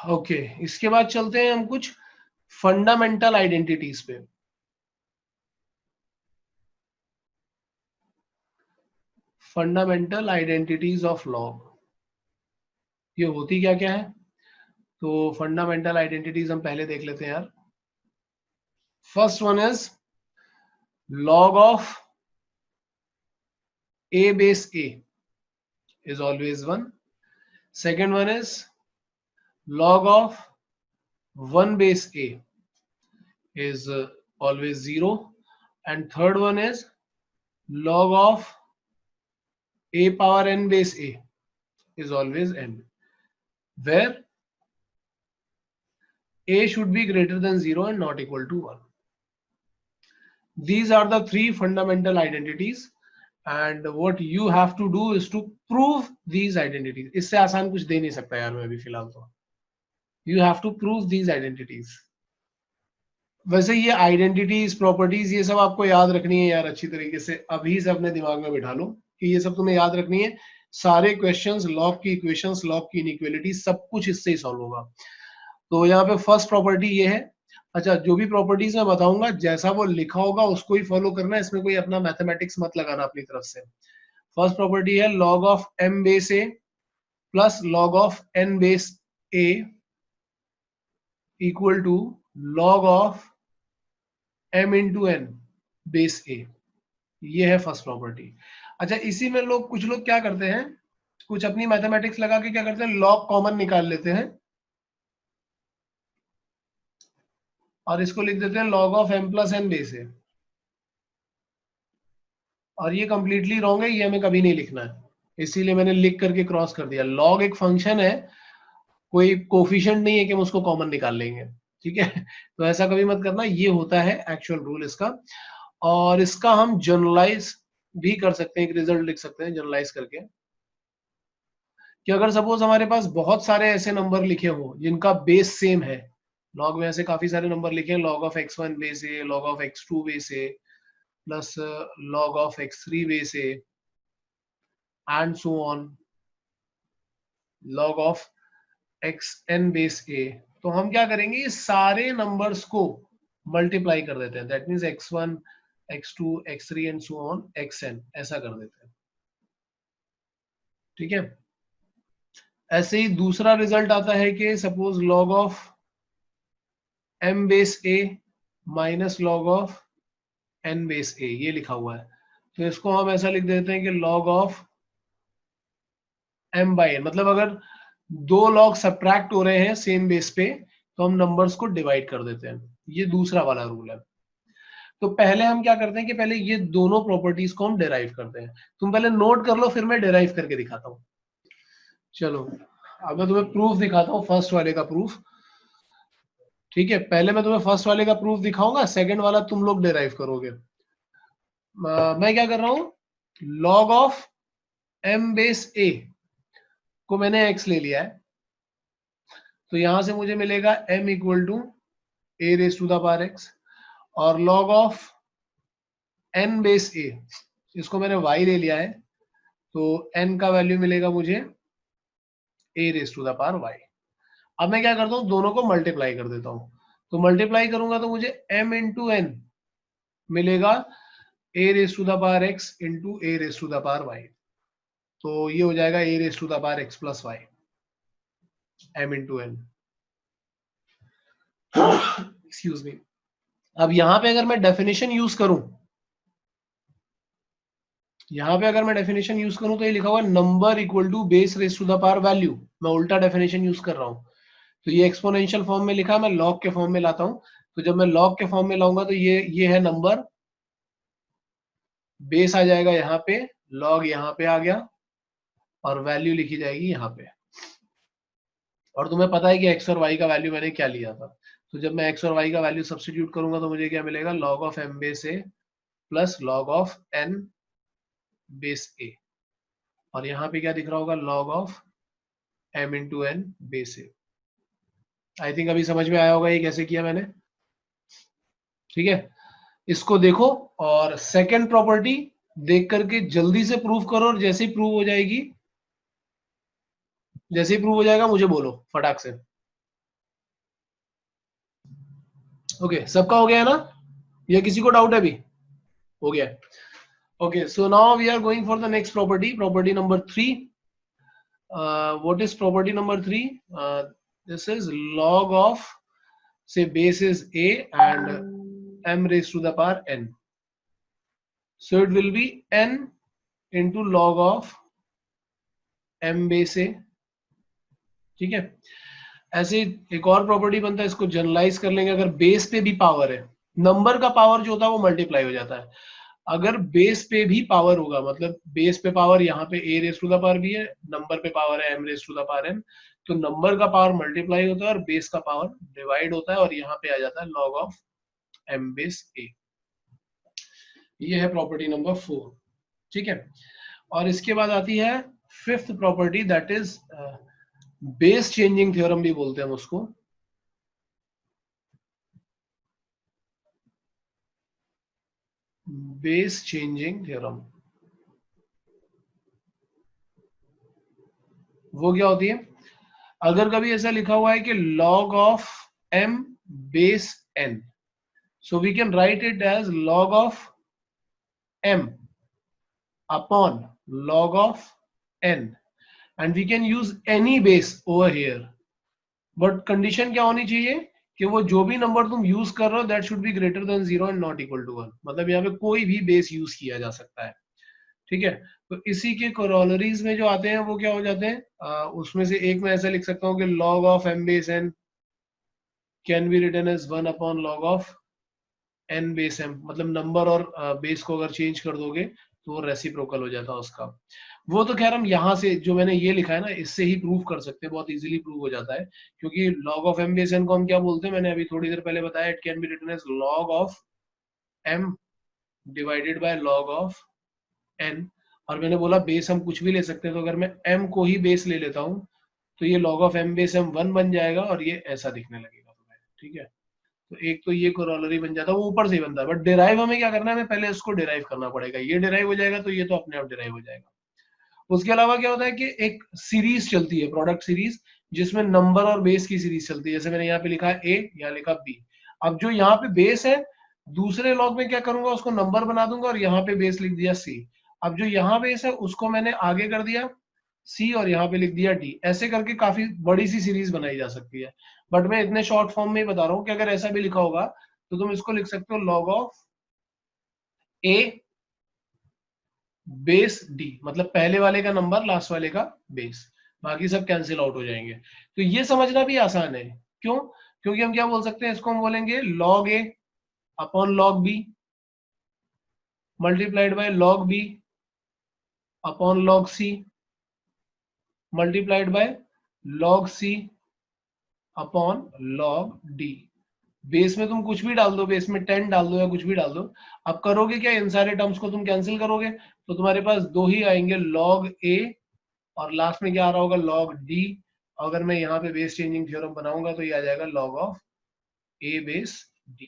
Okay इसके बाद चलते हैं हम कुछ फंडामेंटल आइडेंटिटीज पे। फंडामेंटल आइडेंटिटीज ऑफ लॉग, ये होती क्या क्या है? तो फंडामेंटल आइडेंटिटीज हम पहले देख लेते हैं यार। First one is log of a base a is always 1. Second one is log of 1 base a is always 0. And third one is log of a power n base a is always n, where a should be greater than 0 and not equal to 1. These are the three fundamental identities and what you have to do is to prove these identities. इससे आसान कुछ दे नहीं सकता यार मैं अभी फिलहाल तो। You have to prove these identities. वैसे ये आइडेंटिटीज प्रॉपर्टीज ये सब आपको याद रखनी है यार अच्छी तरीके से, अभी से अपने दिमाग में बिठा लो कि ये सब तुम्हें याद रखनी है। सारे क्वेश्चंस, लॉग की इक्वेशंस, लॉग की इनइक्वालिटी सब कुछ इससे ही सॉल्व होगा। तो यहाँ पे फर्स्ट प्रॉपर्टी ये है। अच्छा जो भी प्रॉपर्टीज मैं बताऊंगा जैसा वो लिखा होगा उसको ही फॉलो करना है, इसमें कोई अपना मैथमेटिक्स मत लगाना अपनी तरफ से। फर्स्ट प्रॉपर्टी है log of m base a plus log of n base a equal to log of m into n base a। ये है फर्स्ट प्रॉपर्टी। अच्छा इसी में लोग, कुछ लोग क्या करते हैं, कुछ अपनी मैथमेटिक्स लगा के क्या करते हैं, लॉग कॉमन निकाल लेते हैं और इसको लिख देते हैं log of m plus n base a। और ये कंप्लीटली रॉन्ग है, ये हमें कभी नहीं लिखना है, इसीलिए मैंने लिख करके क्रॉस कर दिया। लॉग एक फंक्शन है, कोई कोफिशिएंट नहीं है कि हम उसको कॉमन निकाल लेंगे, ठीक है। तो ऐसा कभी मत करना, ये होता है एक्चुअल रूल इसका। और इसका हम जनरलाइज भी कर सकते हैं, एक रिजल्ट लिख सकते हैं जनरलाइज करके कि अगर सपोज हमारे पास बहुत सारे ऐसे नंबर लिखे हो जिनका बेस सेम है, लॉग में ऐसे काफी सारे नंबर लिखे हैं, log of x1 base A, log of x2 base A plus log of x3 base a and so on, log of xn base a। तो हम क्या करेंगे, ये सारे नंबर्स को मल्टीप्लाई कर देते हैं, that means x1 x2 x3 and so on xn, ऐसा कर देते हैं, ठीक है। ऐसे ही दूसरा रिजल्ट आता है कि suppose log of m base a minus log of n base a, ये लिखा हुआ है, तो इसको हम ऐसा लिख देते हैं कि log of m by n, मतलब अगर दो लॉग सब्ट्रैक्ट हो रहे हैं सेम बेस पे तो हम नंबर्स को डिवाइड कर देते हैं, ये दूसरा वाला रूल है। तो पहले हम क्या करते हैं कि पहले ये दोनों प्रॉपर्टीज को हम डिराइव करते हैं, तुम पहले नोट कर लो फिर मैं डिराइव करके दिखाता हूँ। चलो अब मैं तुम्हें प्रूफ दिखाता हूँ, फर्स्ट वाले का प्रूफ, ठीक है। पहले मैं तुम्हें फर्स्ट वाले का प्रूफ दिखाऊंगा, सेकंड वाला तुम लोग डिराइव करोगे। मैं क्या कर रहा हूँ, log of m base a को मैंने x ले लिया है, तो यहां से मुझे मिलेगा m equal to a raise to the power x, और log of n base a, इसको मैंने y ले लिया है, तो n का वैल्यू मिलेगा मुझे a raise to the power y। अब मैं क्या करता हूँ, दोनों को मल्टीप्लाई कर देता हूँ, तो मल्टीप्लाई करूंगा तो मुझे m इंटू n मिलेगा a raise to the power x into a raise to the power y, तो ये हो जाएगा a raise to the power x plus y, m into n। Excuse me. अब यहां पे अगर मैं डेफिनेशन यूज करूं, यहाँ पे अगर मैं डेफिनेशन यूज करूं तो ये लिखा हुआ है number equal to base raise to the power value, मैं उल्टा डेफिनेशन यूज कर रहा हूँ। तो ये एक्सपोनेंशियल फॉर्म में लिखा है, मैं लॉग के फॉर्म में लाता हूँ, तो जब मैं लॉग के फॉर्म में लाऊंगा तो ये है नंबर, बेस आ जाएगा यहाँ पे, लॉग यहाँ पे आ गया और वैल्यू लिखी जाएगी यहाँ पे। और तुम्हें पता है कि एक्स और वाई का वैल्यू मैंने क्या लिया था, तो जब मैं एक्स और वाई का वैल्यू सब्स्टिट्यूट करूंगा तो मुझे क्या मिलेगा, log of m base a plus log of n base a, और यहाँ पे क्या दिख रहा होगा, log of m into n base a। I think अभी समझ में आया होगा ये कैसे किया मैंने, ठीक है। इसको देखो और सेकंड प्रॉपर्टी देख करके जल्दी से प्रूव करो, और जैसे ही प्रूव हो जाएगा मुझे बोलो फटाक से। ओके, सबका हो गया है ना, या किसी को डाउट है अभी? हो गया। Okay, so now we are going for the next property, property number 3. What is property number 3? This is log of, say base is a and m raised to the power n. So it will be n into log of m base a. ठीक है, ऐसे एक और property बनता है, इसको generalise कर लेंगे. अगर बेस पे भी पावर है, नंबर का पावर जो होता है वो मल्टीप्लाई हो जाता है. अगर बेस पे भी पावर होगा, मतलब बेस पे पावर यहाँ पे a raise to the power भी है, नंबर पे पावर है m raise to the power n, तो नंबर का पावर मल्टीप्लाई होता है और बेस का पावर डिवाइड होता है, और यहाँ पे आ जाता है log of m base a. ये है प्रॉपर्टी नंबर 4. ठीक है, और इसके बाद आती है fifth property, that is base changing theorem भी बोलते हैं हम उसको. बेस चेंजिंग थ्योरम वो क्या होती है? अगर कभी ऐसा लिखा हुआ है कि log of m base n, so we can write it as log of m upon log of n, and we can use any base over here, but condition क्या होनी चाहिए कि वो जो भी नंबर तुम यूज कर रहे हो that should be greater than 0 and not equal to 1. मतलब यहाँ पे कोई भी बेस यूज किया जा सकता है. ठीक है, तो इसी के कोरोलरीज में जो आते हैं वो क्या हो जाते हैं, उसमें से एक मैं ऐसा लिख सकता हूँ कि log of m base n can be written as 1 upon log of n base m. मतलब नंबर और बेस को अगर चेंज कर दोगे तो वो रेसिप्रोकल हो जाता है उसका. वो तो खैर हम यहाँ से जो मैंने ये लिखा है ना, इससे ही प्रूव कर सकते हैं, बहुत इजीली प्रूव हो जाता है, क्योंकि log of m base n को हम क्या बोलते हैं, मैंने अभी थोड़ी देर पहले बताया, it can be written as log of m divided by log of n. और मैंने बोला बेस हम कुछ भी ले सकते हैं, तो अगर मैं m को ही बेस ले लेता हूँ तो ये log of m base m 1 बन जाएगा और ये ऐसा दिखने लगेगा तुम्हें. ठीक है, तो एक तो ये कोरोलरी बन जाता है, वो ऊपर से ही बनता है, बट डिराइव हमें क्या करना है, हमें पहले इसको डिराइव करना पड़ेगा. ये डिराइव हो जाएगा तो ये तो अपने आप डिराइव हो जाएगा. उसके अलावा क्या होता है कि एक सीरीज चलती है, प्रोडक्ट सीरीज, जिसमें नंबर और बेस की सीरीज चलती है. जैसे मैंने यहाँ पे लिखा है a, यहाँ लिखा b. अब जो यहाँ पे बेस है, दूसरे लॉग में क्या करूंगा, उसको नंबर बना दूंगा और यहाँ पे बेस लिख दिया c. अब जो यहाँ बेस है उसको मैंने आगे कर दिया c और यहाँ पे लिख दिया d. ऐसे करके काफी बड़ी सी सीरीज बनाई जा सकती है, बट मैं इतने शॉर्ट फॉर्म में ही बता रहा हूँ कि अगर ऐसा भी लिखा होगा तो तुम इसको लिख सकते हो log of a base d, मतलब पहले वाले का नंबर लास्ट वाले का बेस, बाकी सब कैंसिल आउट हो जाएंगे. तो ये समझना भी आसान है. क्यों? क्योंकि हम क्या बोल सकते हैं, इसको हम बोलेंगे log a upon log b multiplied by log b upon log c multiplied by log c upon log d. Base में तुम कुछ भी डाल दो, बेस में 10 डाल दो या कुछ भी डाल दो. अब करोगे क्या, इन सारे टर्म्स को तुम कैंसिल करोगे तो तुम्हारे पास दो ही आएंगे, log a और लास्ट में क्या आ रहा होगा, log d. अगर मैं यहाँ पे बेस चेंजिंग थ्योरम बनाऊंगा तो ये आ जाएगा log of a base d.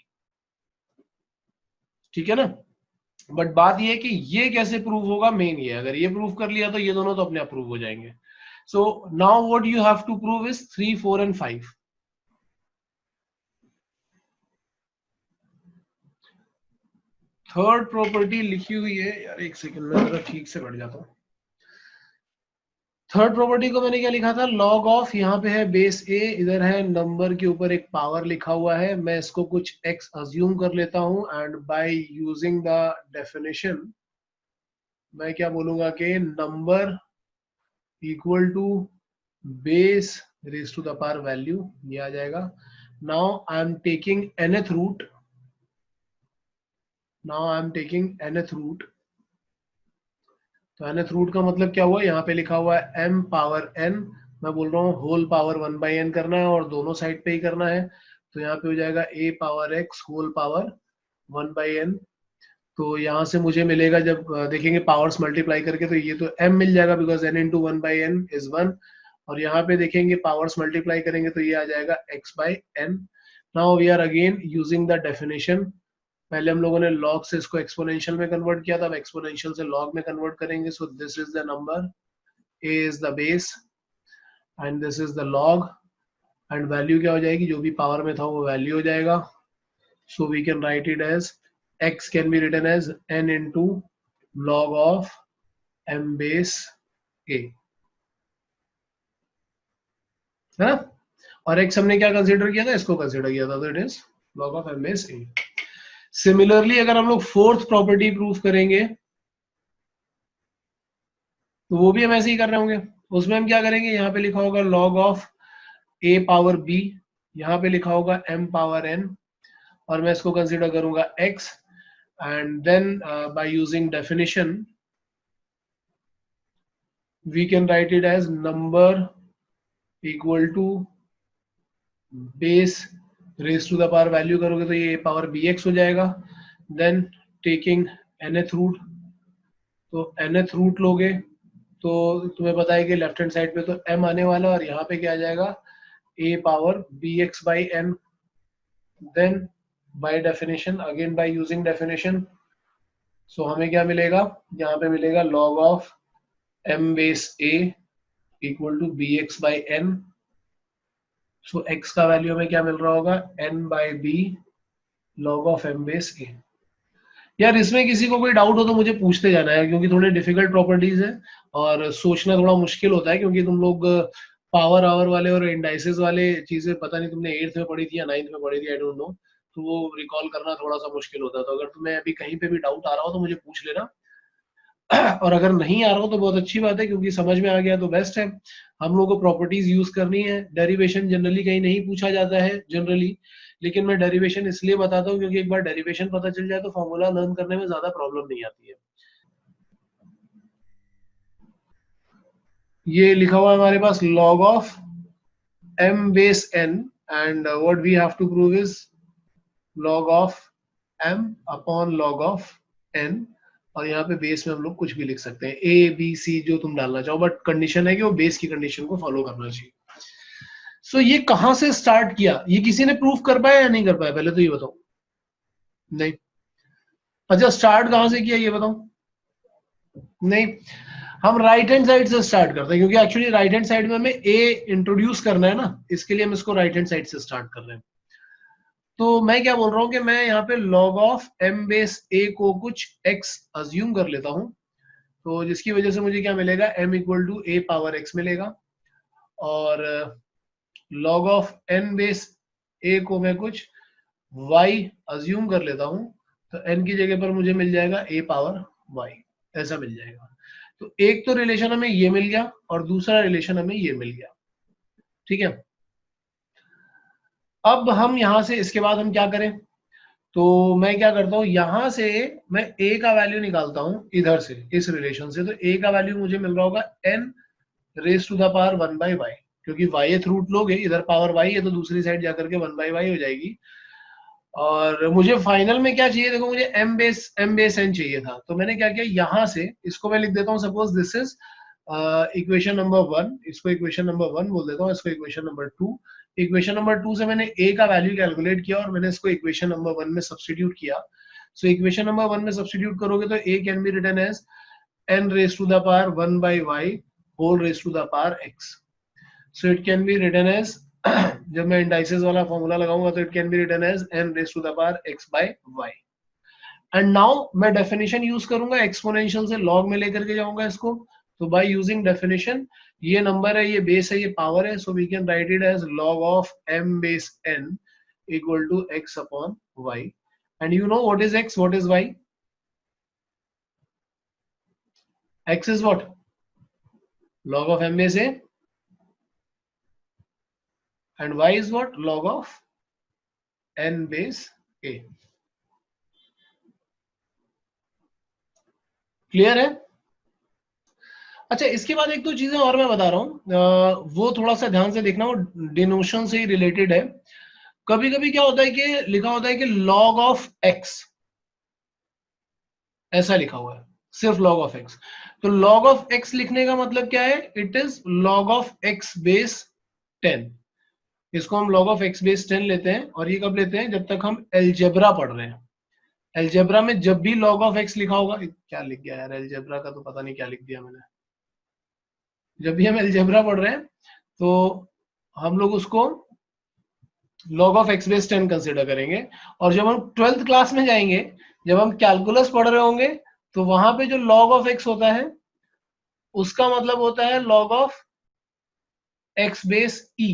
ठीक है ना. बट बात ये है कि ये कैसे प्रूव होगा, मेन ये. अगर ये प्रूव कर लिया तो ये दोनों तो अपने आप प्रूव हो जाएंगे. So now what you have to prove is 3, 4 and 5. Third property लिखी हुई है यार, एक सेकंड में जरा ठीक से बैठ जाता हूँ. थर्ड प्रॉपर्टी को मैंने क्या लिखा था, log ऑफ, यहाँ पे है बेस a, इधर है नंबर के ऊपर एक पावर लिखा हुआ है, मैं इसको कुछ x अज्यूम कर लेता हूँ, and by using the definition मैं क्या बोलूंगा कि number equal to base raise to the power value, ये आ जाएगा. Now I am taking nth root, now I am taking nth root. तो nth रूट का मतलब क्या हुआ, यहाँ पे लिखा हुआ है m पावर n, मैं बोल रहा हूँ होल पावर 1/n करना है और दोनों साइड पे ही करना है. तो यहाँ पे हो जाएगा a power x whole power 1/n. तो यहाँ से मुझे मिलेगा, जब देखेंगे पावर्स मल्टीप्लाई करके, तो ये तो m मिल जाएगा because n into 1/n is 1. और यहाँ पे देखेंगे पावर्स मल्टीप्लाई करेंगे तो ये आ जाएगा x/n. Now we are again using the definition. पहले हम लोगों ने log से इसको एक्सपोनेंशियल में कन्वर्ट किया था, अब एक्सपोनेंशियल से log में कन्वर्ट करेंगे. So this is the number, a is the base and this is the log, and value क्या हो जाएगी, जो भी पावर में था वो वैल्यू हो जाएगा. So we can write it as x can be written as n into log of m base a, है ना? और x हमने क्या कंसीडर किया था, इसको कंसीडर किया था, तो it is log of m base a. Similarly अगर हम लोग फोर्थ प्रॉपर्टी प्रूफ करेंगे तो वो भी हम ऐसे ही कर रहे होंगे. उसमें हम क्या करेंगे, यहाँ पे लिखा होगा log of a power b, यहाँ पे लिखा होगा m पावर n, और मैं इसको कंसीडर करूंगा x, and then by using definition we can write it as number equal to base raised to the power, value करोगे तो ये पावर bx हो जाएगा. then taking nth रूट, तो nth रूट लोगे तो तुम्हें पता है कि लेफ्ट हैंड साइड पे तो m आने वाला, और यहाँ पे क्या आ जाएगा a power bx by n. then by definition, again by using definition, so हमें क्या मिलेगा, यहाँ पे मिलेगा log of m base a equal to bx by n. so x का वैल्यू हमें क्या मिल रहा होगा, n by b log of m base a. यार इसमें किसी को कोई डाउट हो तो मुझे पूछते जाना है, क्योंकि थोड़े डिफिकल्ट प्रॉपर्टीज है और सोचना थोड़ा मुश्किल होता है, क्योंकि तुम लोग पावर आवर वाले और इंडाइसेस वाले चीजें पता नहीं तुमने 8th में पढ़ी थी या 9th में पढ़ी थी, आई डोंट नो, तो वो रिकॉल करना थोड़ा सा मुश्किल होता है. तो अगर तुम्हें अभी कहीं पे भी डाउट आ रहा हो तो मुझे पूछ लेना, और अगर नहीं आ रहा हो तो बहुत अच्छी बात है, क्योंकि समझ में आ गया तो बेस्ट है. हम लोग को प्रॉपर्टीज यूज करनी है. डेरिवेशन जनरली कहीं नहीं पूछा जाता है जनरली, लेकिन मैं डेरिवेशन इसलिए बताता हूँ क्योंकि एक बार डेरिवेशन पता चल जाए तो फॉर्मूला लर्न करने में ज्यादा प्रॉब्लम नहीं आती है. ये लिखा हुआ है हमारे पास log of m base n, and what we have to prove is log of m upon log of n, और यहाँ पे बेस में हम लोग कुछ भी लिख सकते हैं, a b c जो तुम डालना चाहो, बट कंडीशन है कि वो बेस की कंडीशन को फॉलो करना चाहिए. सो ये कहां से स्टार्ट किया, ये किसी ने प्रूफ कर पाया या नहीं कर पाया, पहले तो ये बताओ. नहीं. अच्छा स्टार्ट कहां से किया ये बताओ. नहीं, हम राइट हैंड साइड से स्टार्ट करते हैं, क्योंकि एक्चुअली राइट हैंड साइड में हमें a इंट्रोड्यूस करना है ना, इसके लिए हम इसको राइट हैंड साइड से स्टार्ट कर रहे हैं. तो मैं क्या बोल रहा हूँ कि मैं यहाँ पे log of m base a को कुछ x अज्यूम कर लेता हूँ, तो जिसकी वजह से मुझे क्या मिलेगा, m equal to a power x मिलेगा. और log of n base a को मैं कुछ y अज्यूम कर लेता हूँ, तो n की जगह पर मुझे मिल जाएगा a पावर y, ऐसा मिल जाएगा. तो एक तो रिलेशन हमें ये मिल गया और दूसरा रिलेशन हमें ये मिल गया. ठीक है. अब हम यहां से इसके बाद हम क्या करें, तो मैं क्या करता हूं, यहां से मैं a का वैल्यू निकालता हूं इधर से, इस रिलेशन से. तो a का वैल्यू मुझे मिल रहा होगा n raise to the power 1 by y, क्योंकि yth रूट लोगे, इधर पावर y है तो दूसरी साइड जाकर के 1 by y हो जाएगी. और मुझे फाइनल में क्या चाहिए, देखो मुझे m बेस n चाहिए था, तो मैंने क्या किया, यहां से इसको मैं लिख देता हूँ, suppose this is equation number 1, इसको इक्वेशन नंबर 1 बोल देता हूँ, इसको इक्वेशन नंबर 2. इक्वेशन नंबर 2 से मैंने a का वैल्यू कैलकुलेट किया और मैंने इसको इक्वेशन नंबर 1 में सब्स्टिट्यूट किया. सो इक्वेशन नंबर 1 में सब्स्टिट्यूट करोगे तो a can be written as n raise to the power 1 by y whole raise to the power x. So it can be written as, जब मैं indices वाला formula लगाऊंगा तो it can be written as n raise to the power x by y. And now मैं definition use करूंगा, exponential से log में लेकर के जाऊंगा इसको. तो बाय यूजिंग डेफिनेशन, ये नंबर है, ये बेस है, ये पावर है, so we can write it as log of m base n equal to x upon y. And you know what is x, what is y? X is what? Log of m base a, and y is what? Log of n base a. Clear है? अच्छा इसके बाद एक दो चीजें और मैं बता रहा हूँ, वो थोड़ा सा ध्यान से देखना, वो डिनोशन से ही रिलेटेड है. कभी कभी क्या होता है कि लिखा होता है कि log of x, ऐसा लिखा हुआ है, सिर्फ log of x. तो log of x लिखने का मतलब क्या है, it is log of x base 10. इसको हम log of x base 10 लेते हैं, और ये कब लेते हैं, जब तक हम एलजेब्रा पढ़ रहे हैं. एलजेब्रा में जब भी log of x लिखा होगा, क्या लिख गया यार, एलजेब्रा का तो पता नहीं क्या लिख दिया मैंने. जब भी हम एलजेब्रा पढ़ रहे हैं तो हम लोग उसको log of x base 10 consider करेंगे। और जब हम 12th क्लास में जाएंगे, जब हम कैलकुलस पढ़ रहे होंगे, तो वहां पे जो लॉग ऑफ एक्स होता है उसका मतलब होता है log of x base E.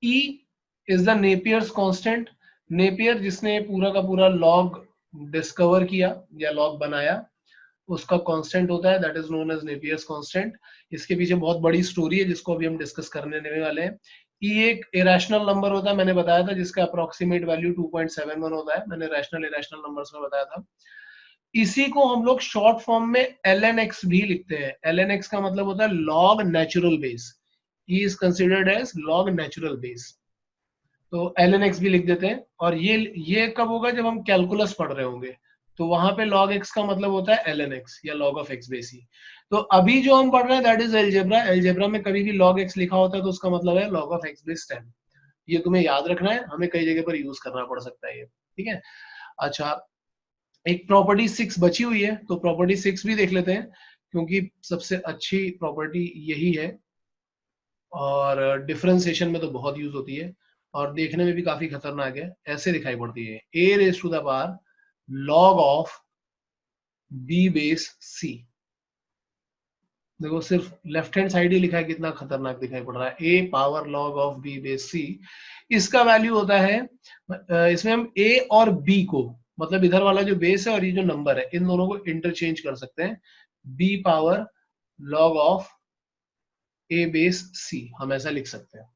E is the Napier's constant. Napier जिसने पूरा का पूरा लॉग डिस्कवर किया या लॉग बनाया, उसका कांस्टेंट होता है, that is known as Napier's constant. इसके पीछे बहुत बड़ी स्टोरी है जिसको अभी हम डिस्कस करने वाले हैं। ई एक इरेशनल नंबर होता है, मैंने बताया था, जिसका अप्रोक्सीमेट वैल्यू 2.71 होता है, मैंने रैशनल इरेशनल नंबर्स में बताया था। इसी को हम लोग शॉर्ट फॉर्म में ln x भी लिखते हैं। ln x का मतलब होता है log natural base. E is considered as log natural base, तो ln x भी लिख देते हैं। और ये कब होगा, जब हम कैलकुलस पढ़ रहे होंगे, तो वहां पे log x का मतलब होता है ln x या log ऑफ x बेस ई। तो अभी जो हम पढ़ रहे हैं दैट इज एलजेब्रा। एलजेब्रा में कभी भी log x लिखा होता है तो उसका मतलब है log ऑफ x बेस 10। ये तुम्हें याद रखना है, हमें कई जगह पर यूज करना पड़ सकता है ये, ठीक है। अच्छा, एक प्रॉपर्टी 6 बची हुई है, तो प्रॉपर्टी 6 भी देख लेते हैं, क्योंकि सबसे अच्छी प्रॉपर्टी यही है और डिफरेंशिएशन में तो बहुत यूज होती है और देखने में भी काफी खतरनाक है। ऐसे दिखाई पड़ती है, a raise to the power log of b base c। देखो सिर्फ लेफ्ट हैंड साइड ही लिखा है, कितना खतरनाक दिखाई पड़ रहा है, a power log of b base c। इसका वैल्यू होता है, इसमें हम a और b को, मतलब इधर वाला जो बेस है और ये जो नंबर है, इन दोनों को इंटरचेंज कर सकते हैं। b power log of a base c, हम ऐसा लिख सकते हैं,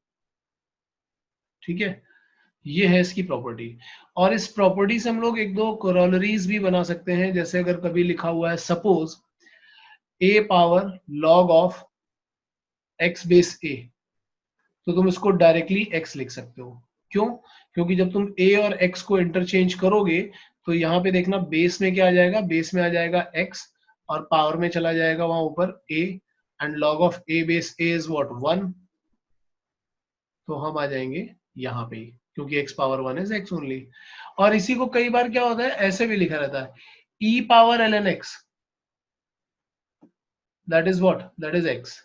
ठीक है। ये है इसकी प्रॉपर्टी। और इस प्रॉपर्टी से हम लोग एक दो कोरोलरीज भी बना सकते हैं, जैसे अगर कभी लिखा हुआ है suppose a power log of x base a, तो तुम इसको डायरेक्टली x लिख सकते हो। क्यों? क्योंकि जब तुम a और x को इंटरचेंज करोगे, तो यहाँ पे देखना बेस में क्या आ जाएगा, बेस में आ जाएगा x और पावर में चला जाएगा वहां ऊपर a, and log of a base a is what 1। तो हम आ जाएंगे यहाँ पे, क्योंकि x power 1 is x only. और इसी को कई बार क्या होता है, ऐसे भी लिखा रहता है, e power ln x, that is what, that is x।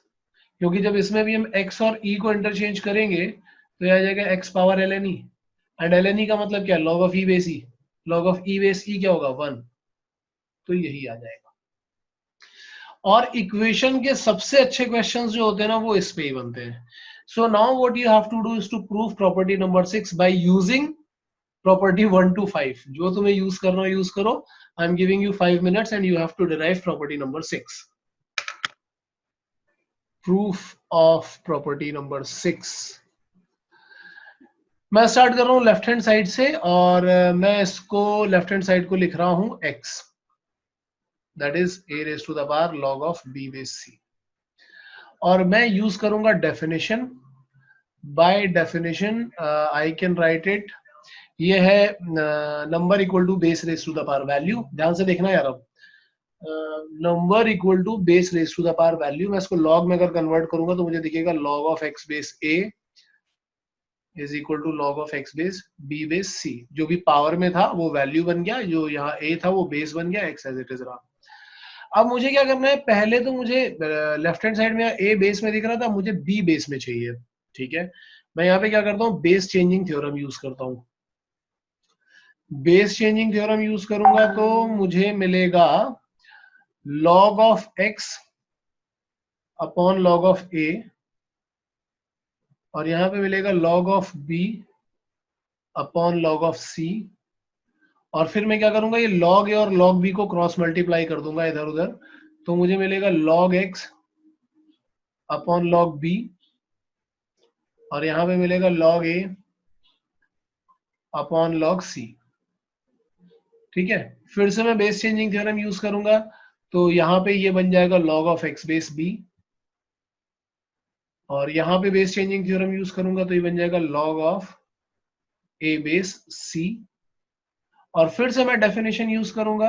क्योंकि जब इसमें भी हम x और e को इंटरचेंज करेंगे, तो यह आ जाएगा x power ln e। And ln e का मतलब क्या, log of e base e। log of e base e क्या होगा, 1। तो यही आ जाएगा। और इक्वेशन के सबसे अच्छे क्वेश्चंस जो होते हैं ना, वो इस पे ही बनते हैं। So now what you have to do is to prove property number 6 by using property 1 to 5। जो तुम्हें यूज करना हो यूज करो। I am giving you 5 minutes and you have to derive property number 6। Proof of property number 6। मैं start कर रहा हूं left hand side से, और मैं इसको लेफ्ट हैंड साइड को लिख रहा हूं x, that is a raise to the power log of b base c। और मैं यूज करूंगा definition. By definition I can write it, ये है number equal to base raise to the power value. ध्यान से देखना यार, अब number equal to base raise to the power value, मैं इसको लॉग में अगर कन्वर्ट करूंगा तो मुझे दिखेगा log of x base a is equal to log of x base b base c। जो भी पावर में था वो वैल्यू बन गया, जो यहाँ a था वो बेस बन गया, x एज इट इज रहा। अब मुझे क्या करना है, पहले तो मुझे लेफ्ट हैंड साइड में a बेस में दिख रहा था, मुझे b बेस में चाहिए, ठीक है। मैं यहाँ पे क्या करता हूँ, बेस चेंजिंग थ्योरम यूज करता हूँ। बेस चेंजिंग थ्योरम यूज करूंगा तो मुझे मिलेगा log of x upon log of a, और यहां पे मिलेगा log of b upon log of c। और फिर मैं क्या करूंगा, ये log a और log b को क्रॉस मल्टीप्लाई कर दूंगा इधर उधर, तो मुझे मिलेगा log x upon log b, और यहां पे मिलेगा log a upon log c, ठीक है। फिर से मैं बेस चेंजिंग थ्योरम यूज करूंगा, तो यहाँ पे ये बन जाएगा log of x base b, और यहाँ पे बेस चेंजिंग थ्योरम यूज करूंगा तो ये बन जाएगा log of a base c। और फिर से मैं डेफिनेशन यूज करूंगा,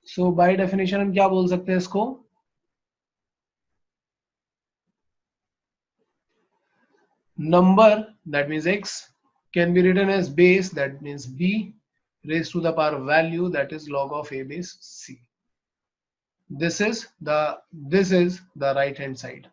सो बाय डेफिनेशन हम क्या बोल सकते हैं इसको, number that means x can be written as base that means b raised to the power value that is log of a base c. This is the right hand side.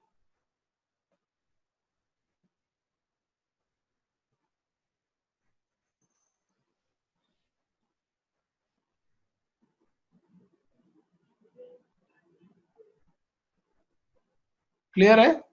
Clear है?